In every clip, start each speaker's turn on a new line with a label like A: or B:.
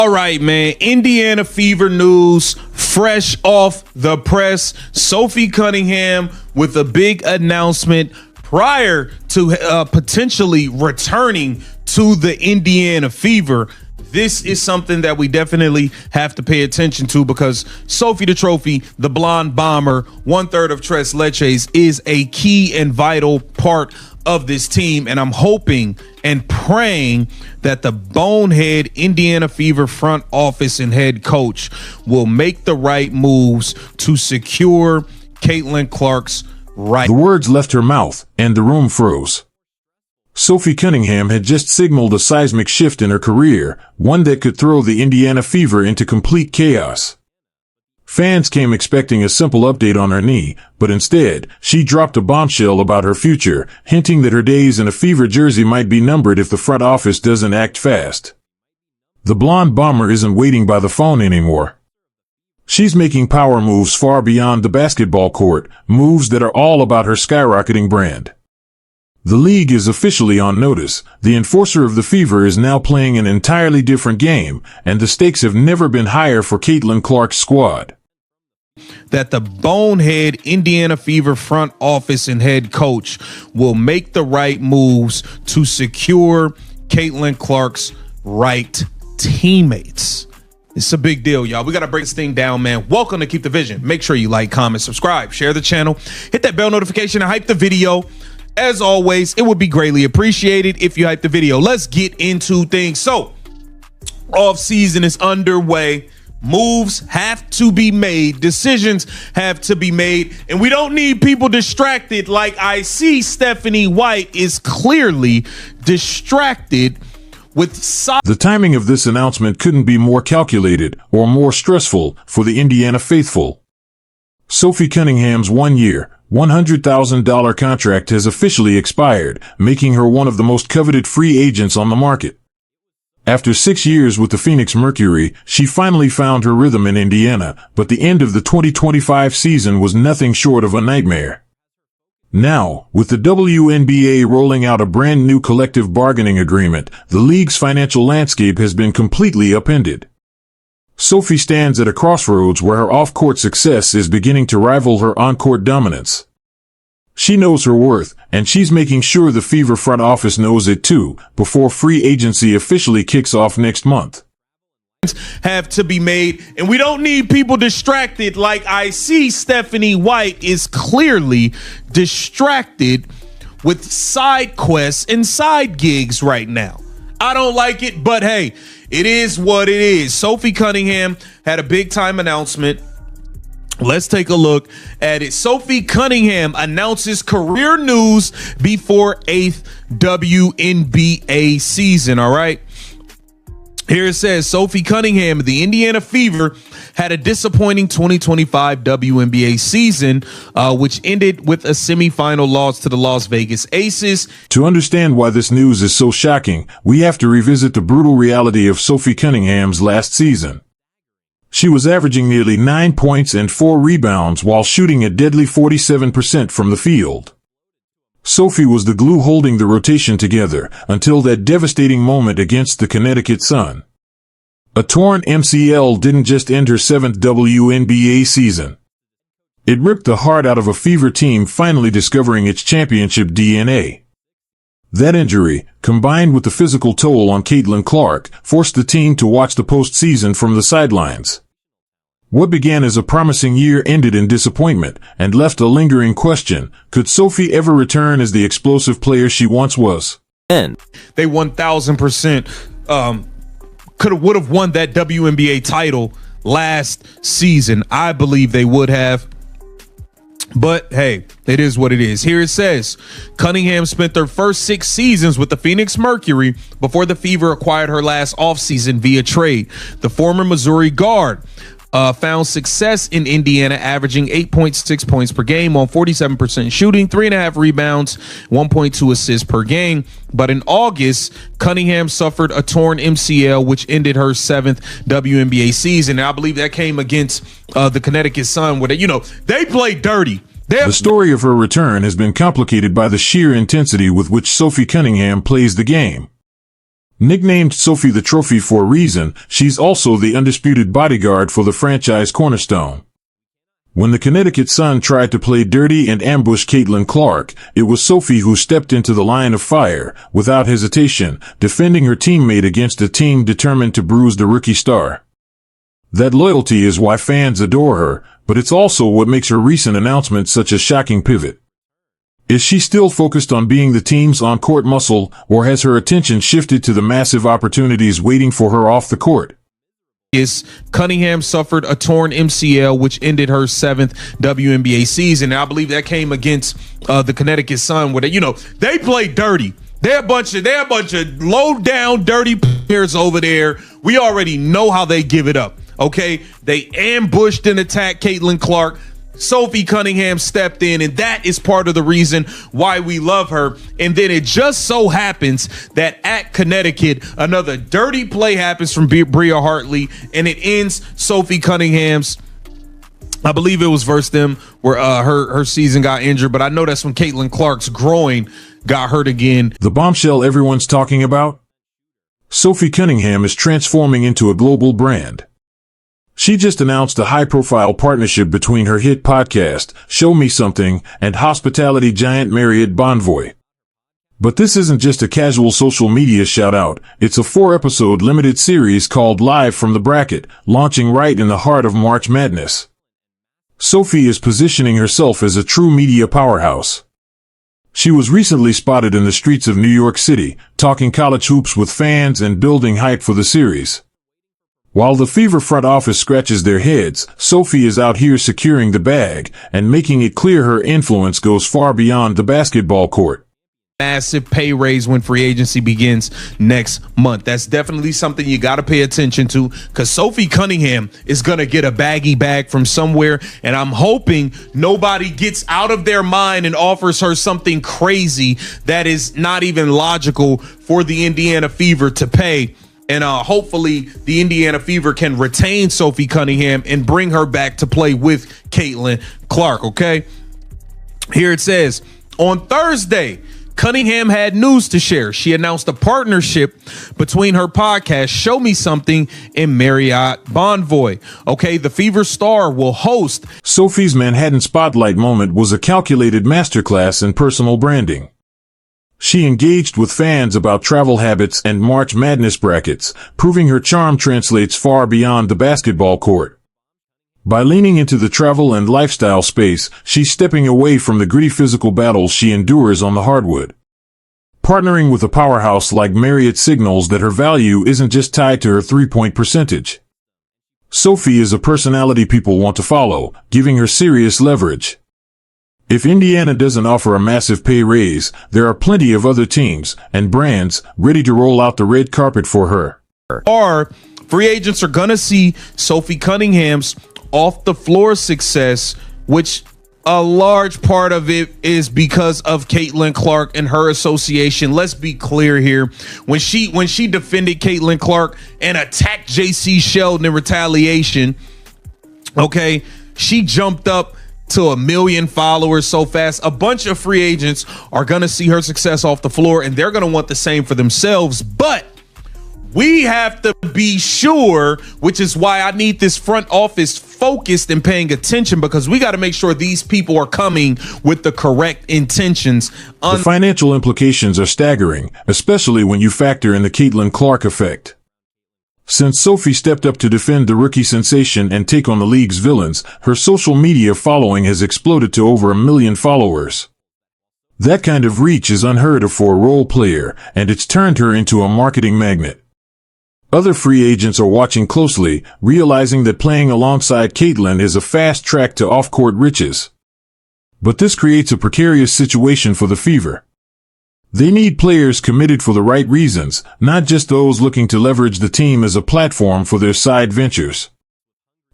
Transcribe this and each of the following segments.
A: All right, man. Indiana Fever news, fresh off the press. Sophie Cunningham with a big announcement prior to potentially returning to the Indiana Fever. This is something that we definitely have to pay attention to because Sophie the Trophy, the blonde bomber, 1/3 of Tres Leches, is a key and vital part of this team. And I'm hoping and praying that the bonehead Indiana Fever front office and head coach will make the right moves to secure Caitlin Clark's right.
B: The words left her mouth and the room froze. Sophie Cunningham had just signaled a seismic shift in her career, one that could throw the Indiana Fever into complete chaos. Fans came expecting a simple update on her knee, but instead, she dropped a bombshell about her future, hinting that her days in a Fever jersey might be numbered if the front office doesn't act fast. The blonde bomber isn't waiting by the phone anymore. She's making power moves far beyond the basketball court, moves that are all about her skyrocketing brand. The league is officially on notice. The enforcer of the Fever is now playing an entirely different game, and the stakes have never been higher for Caitlin Clark's squad.
A: That the bonehead Indiana Fever front office and head coach will make the right moves to secure Caitlin Clark's right teammates. It's a big deal, y'all. We got to break this thing down, man. Welcome to Keep the Vision. Make sure you like, comment, subscribe, share the channel, hit that bell notification, and hype the video. As always, it would be greatly appreciated if you hype the video. Let's get into things. So, off season is underway. Moves have to be made. Decisions have to be made. And we don't need people distracted like I see Stephanie White is clearly distracted with
B: The timing of this announcement couldn't be more calculated or more stressful for the Indiana faithful. Sophie Cunningham's 1-year, $100,000 contract has officially expired, making her one of the most coveted free agents on the market. After 6 years with the Phoenix Mercury, she finally found her rhythm in Indiana, but the end of the 2025 season was nothing short of a nightmare. Now, with the WNBA rolling out a brand new collective bargaining agreement, the league's financial landscape has been completely upended. Sophie stands at a crossroads where her off-court success is beginning to rival her on-court dominance. She knows her worth, and she's making sure the Fever front office knows it too, before free agency officially kicks off next month.
A: Have to be made, and we don't need people distracted like I see Stephanie White is clearly distracted with side quests and side gigs right now. I don't like it, but hey, it is what it is. Sophie Cunningham had a big time announcement. Let's take a look at it. Sophie Cunningham announces career news before 8th WNBA season. All right. Here it says Sophie Cunningham, the Indiana Fever, had a disappointing 2025 WNBA season, which ended with a semifinal loss to the Las Vegas Aces.
B: To understand why this news is so shocking, we have to revisit the brutal reality of Sophie Cunningham's last season. She was averaging nearly 9 points and 4 rebounds while shooting a deadly 47% from the field. Sophie was the glue holding the rotation together until that devastating moment against the Connecticut Sun. A torn MCL didn't just end her 7th WNBA season. It ripped the heart out of a Fever team finally discovering its championship DNA. That injury, combined with the physical toll on Caitlin Clark, forced the team to watch the postseason from the sidelines. What began as a promising year ended in disappointment and left a lingering question: could Sophie ever return as the explosive player she once was?
A: They 1000% would have won that WNBA title last season. I believe they would have. But hey, it is what it is. Here it says, Cunningham spent her first 6 seasons with the Phoenix Mercury before the Fever acquired her last offseason via trade. The former Missouri guard found success in Indiana, averaging 8.6 points per game on 47% shooting, 3.5 rebounds, 1.2 assists per game. But in August, Cunningham suffered a torn MCL, which ended her 7th WNBA season. And I believe that came against the Connecticut Sun, where they played dirty.
B: The story of her return has been complicated by the sheer intensity with which Sophie Cunningham plays the game. Nicknamed Sophie the Trophy for a reason, she's also the undisputed bodyguard for the franchise cornerstone. When the Connecticut Sun tried to play dirty and ambush Caitlin Clark, it was Sophie who stepped into the line of fire, without hesitation, defending her teammate against a team determined to bruise the rookie star. That loyalty is why fans adore her, but it's also what makes her recent announcement such a shocking pivot. Is she still focused on being the team's on-court muscle, or has her attention shifted to the massive opportunities waiting for her off the court?
A: Cunningham suffered a torn MCL, which ended her 7th WNBA season. And I believe that came against the Connecticut Sun, where they play dirty. They're a bunch of low down, dirty players over there. We already know how they give it up. Okay, they ambushed and attacked Caitlin Clark. Sophie Cunningham stepped in, and that is part of the reason why we love her. And then it just so happens that at Connecticut, another dirty play happens from Bria Hartley, and it ends Sophie Cunningham's, I believe it was versus them, where her season got injured. But I know that's when Caitlin Clark's groin got hurt again.
B: The bombshell everyone's talking about? Sophie Cunningham is transforming into a global brand. She just announced a high-profile partnership between her hit podcast, Show Me Something, and hospitality giant Marriott Bonvoy. But this isn't just a casual social media shout-out, it's a 4-episode limited series called Live from the Bracket, launching right in the heart of March Madness. Sophie is positioning herself as a true media powerhouse. She was recently spotted in the streets of New York City, talking college hoops with fans and building hype for the series. While the Fever front office scratches their heads, Sophie is out here securing the bag and making it clear her influence goes far beyond the basketball court.
A: Massive pay raise when free agency begins next month. That's definitely something you got to pay attention to, because Sophie Cunningham is going to get a baggy bag from somewhere, and I'm hoping nobody gets out of their mind and offers her something crazy that is not even logical for the Indiana Fever to pay. And hopefully the Indiana Fever can retain Sophie Cunningham and bring her back to play with Caitlin Clark, okay? Here it says, on Thursday, Cunningham had news to share. She announced a partnership between her podcast, Show Me Something, and Marriott Bonvoy. Okay, the Fever star will host.
B: Sophie's Manhattan Spotlight moment was a calculated masterclass in personal branding. She engaged with fans about travel habits and March Madness brackets, proving her charm translates far beyond the basketball court. By leaning into the travel and lifestyle space, she's stepping away from the gritty physical battles she endures on the hardwood. Partnering with a powerhouse like Marriott signals that her value isn't just tied to her three-point percentage. Sophie is a personality people want to follow, giving her serious leverage. If Indiana doesn't offer a massive pay raise, there are plenty of other teams and brands ready to roll out the red carpet for her.
A: Free agents are going to see Sophie Cunningham's off-the-floor success, which a large part of it is because of Caitlin Clark and her association. Let's be clear here. When she defended Caitlin Clark and attacked JC Sheldon in retaliation, okay, she jumped up to 1 million followers so fast. A bunch of free agents are going to see her success off the floor, and they're going to want the same for themselves. But we have to be sure, which is why I need this front office focused and paying attention, because we got to make sure these people are coming with the correct intentions.
B: The financial implications are staggering, especially when you factor in the Caitlin Clark effect. Since Sophie stepped up to defend the rookie sensation and take on the league's villains, her social media following has exploded to over 1 million followers. That kind of reach is unheard of for a role player, and it's turned her into a marketing magnet. Other free agents are watching closely, realizing that playing alongside Caitlin is a fast track to off-court riches. But this creates a precarious situation for the Fever. They need players committed for the right reasons, not just those looking to leverage the team as a platform for their side ventures.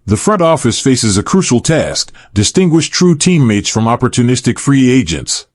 B: The front office faces a crucial task: distinguish true teammates from opportunistic free agents.